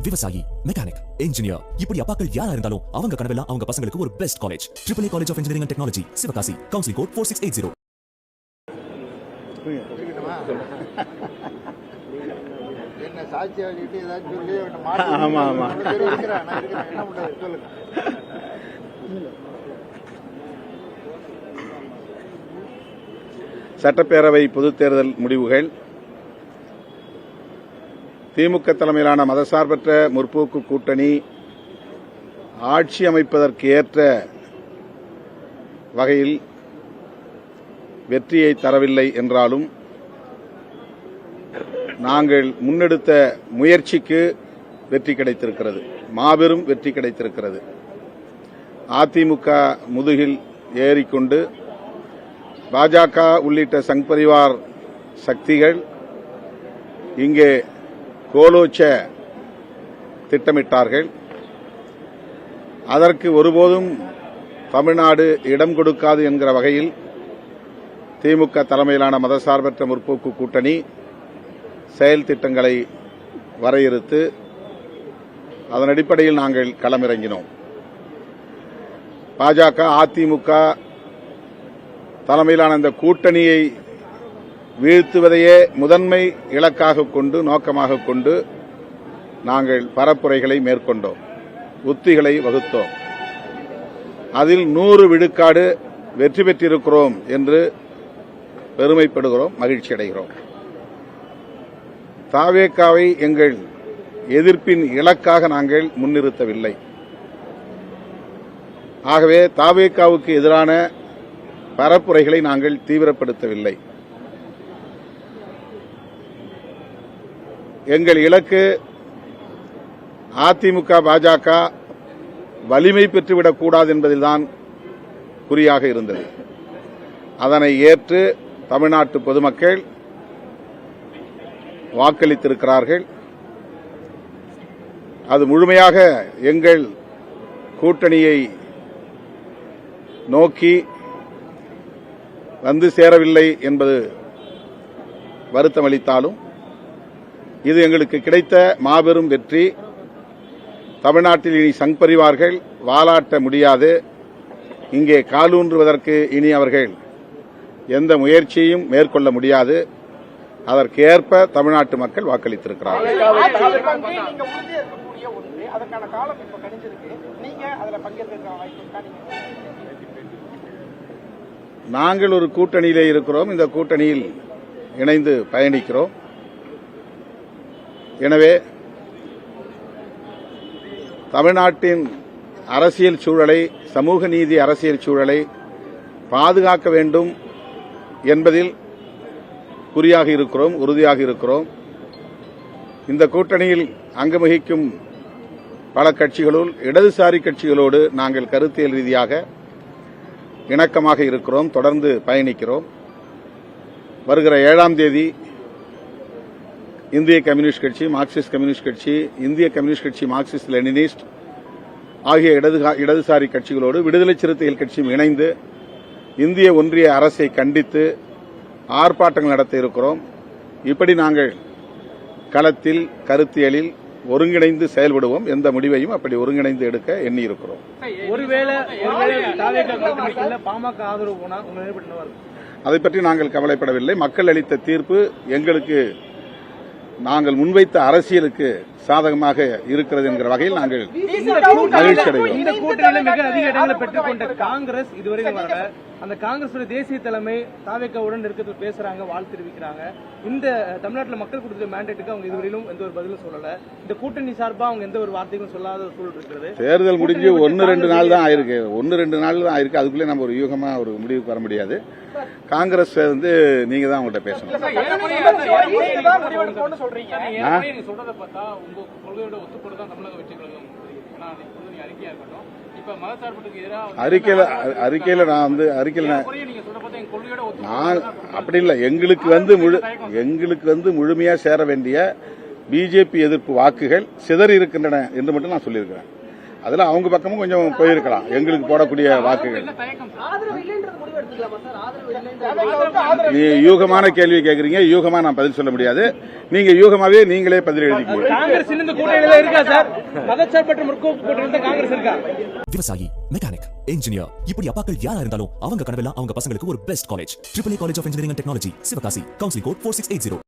விவசாயி, mechanic, engineer, இப்படி அப்பாக்கள் யாரா இருந்தாலும் அவங்க கனவெல்லாம் அவங்க பசங்களுக்கு ஒரு best college. AAA college of engineering and technology, Sivakasi. Counselling code 4680. என்ன சாட்சி ஆகிட்டு ஏதாவது சொல்லி ஆமா ஆமா சொல்லுங்க. சட்டப்பேரவை பொதுத் தேர்தல் முடிவுகள். திமுக தலைமையிலான மதசார்பற்ற முற்போக்கு கூட்டணி ஆட்சி அமைப்பதற்கு ஏற்ற வகையில் வெற்றியை தரவில்லை என்றாலும் நாங்கள் முன்னெடுத்த முயற்சிக்கு வெற்றி கிடைத்திருக்கிறது, மாபெரும் வெற்றி கிடைத்திருக்கிறது. அதிமுக முதுகில் ஏறிக்கொண்டு பாஜக உள்ளிட்ட சங் பரிவார் சக்திகள் இங்கே கோலோச்ச திட்டமிட்டார்கள். அதற்கு ஒருபோதும் தமிழ்நாடு இடம் கொடுக்காது என்கிற வகையில் திமுக தலைமையிலான மதசார்பற்ற முற்போக்கு கூட்டணி செயல் திட்டங்களை வரையறுத்து அதன் அடிப்படையில் நாங்கள் களமிறங்கினோம். பாஜக அதிமுக தலைமையிலான இந்த கூட்டணியை வீழ்த்துவதையே முதன்மை இலக்காக கொண்டு நோக்கமாக கொண்டு நாங்கள் பரப்புரைகளை மேற்கொண்டோம், உத்திகளை வகுத்தோம். அதில் 100 விழுக்காடு வெற்றி பெற்றிருக்கிறோம் என்று பெருமைப்படுகிறோம், மகிழ்ச்சி அடைகிறோம். தாவேகாவை எங்கள் எதிர்ப்பின் இலக்காக நாங்கள் முன்னிறுத்தவில்லை. ஆகவே தாவேகாவுக்கு எதிரான பரப்புரைகளை நாங்கள் தீவிரப்படுத்தவில்லை. எங்கள் இலக்கு அதிமுக பாஜக வலிமை பெற்றுவிடக்கூடாது என்பதில்தான் குறியாக இருந்தது. அதனை ஏற்று தமிழ்நாட்டு பொதுமக்கள் வாக்களித்திருக்கிறார்கள். அது முழுமையாக எங்கள் கூட்டணியை நோக்கி வந்து சேரவில்லை என்பது வருத்தமளித்தாலும் இது எங்களுக்கு கிடைத்த மாபெரும் வெற்றி. தமிழ்நாட்டில் இனி சங் பரிவார்கள் வாலாட்ட முடியாது. இங்கே காலூன்றுவதற்கு இனி அவர்கள் எந்த முயற்சியையும் மேற்கொள்ள முடியாது. அதற்கேற்ப தமிழ்நாட்டு மக்கள் வாக்களித்திருக்கிறார்கள். நாங்கள் ஒரு கூட்டணியிலே இருக்கிறோம், இந்த கூட்டணியில் இணைந்து பயணிக்கிறோம். எனவே தமிழ்நாட்டின் அரசியல் சூழலை, சமூக நீதி அரசியல் சூழலை பாதுகாக்க வேண்டும் என்பதில் குறியாக இருக்கிறோம், உறுதியாக இருக்கிறோம். இந்த கூட்டணியில் அங்கவகிக்கும் பல கட்சிகளுள் இடதுசாரி கட்சிகளோடு நாங்கள் கருத்தியல் ரீதியாக இணக்கமாக இருக்கிறோம், தொடர்ந்து பயணிக்கிறோம். வருகிற 7ஆம் தேதி இந்திய கம்யூனிஸ்ட் கட்சி, மார்க்சிஸ்ட் கம்யூனிஸ்ட் கட்சி, இந்திய கம்யூனிஸ்ட் கட்சி, மார்க்சிஸ்ட் லெனினிஸ்ட் ஆகிய இடதுசாரி கட்சிகளோடு விடுதலை சிறுத்தைகள் கட்சியும் இணைந்து இந்திய ஒன்றிய அரசை கண்டித்து ஆர்ப்பாட்டங்கள் நடத்த இருக்கிறோம். இப்படி நாங்கள் களத்தில் கருத்தியலில் ஒருங்கிணைந்து செயல்படுவோம். எந்த முடிவையும் அப்படி ஒருங்கிணைந்து எடுக்க எண்ணி இருக்கிறோம். அதை பற்றி நாங்கள் கவலைப்படவில்லை. மக்கள் அளித்த தீர்ப்பு எங்களுக்கு நாங்கள் முன்வைத்த அரசியலுக்கு சாதகமாக இருக்கிறது என்கிற வகையில் நாங்கள் மகிழ்ச்சி அடைகிறோம். இந்த கூட்டணியில் மிக அதிக இடங்களை பெற்றுக் கொண்ட காங்கிரஸ் இதுவரைக்கும் வரல. அந்த காங்கிரஸ் தேசிய தலைமை தாவேகாவுடன் இருக்கிறது பேசுறாங்க, வாழ்த்து தெரிவிக்கிறாங்க. இந்த தமிழ்நாட்டில் மக்கள் கொடுத்த மேண்டேட்டுக்கு அவங்க இதுவரையிலும் எந்த ஒரு பதிலும் சொல்லல. இந்த கூட்டணி சார்பா அவங்க எந்த ஒரு வார்த்தைகளும் சொல்லாத சூழல் இருக்கிறது. தேர்தல் முடிஞ்சு 1-2 நாள் தான் ஆயிருக்கு, 1-2 நாள் தான் ஆயிருக்கு. அதுக்குள்ளே நம்ம ஒரு யூகமா ஒரு முடிவுக்கு வர முடியாது. காங்கிரஸ் நீங்க தான் அவங்கள்ட்ட பேசணும். அறிக்கையில நான் அப்படி இல்லை. எங்களுக்கு முழுமையா சேர வேண்டிய பிஜேபி எதிர்ப்பு வாக்குகள் சிதறி இருக்கின்றன என்று மட்டும் நான் சொல்லியிருக்கிறேன். அதுல அவங்க பக்கமும் கொஞ்சம் போயிருக்கலாம். எங்களுக்கு போடக்கூடிய வாக்குகள் நீ யூகமான கேள்வி கேக்குறீங்க, யூகமா நான் பதில் சொல்ல முடியாது. நீங்க யூகமாவே நீங்களே பதில் எழுதிக்கீங்க. காங்கிரஸ் இந்த கூட்டணியில இருக்கா சார்? மதச்சார்பற்ற முற்போக்கு கூட்டணியில காங்கிரஸ் இருக்கா? விவசாயி, மெக்கானிக், இன்ஜினியர், இப்படி அப்பாக்கள் யாரா இருந்தாலும் அவங்க கனவெல்லாம் அவங்க பசங்களுக்கு ஒரு best college. AAA college of engineering and technology, Sivakasi. Counselling code 4680.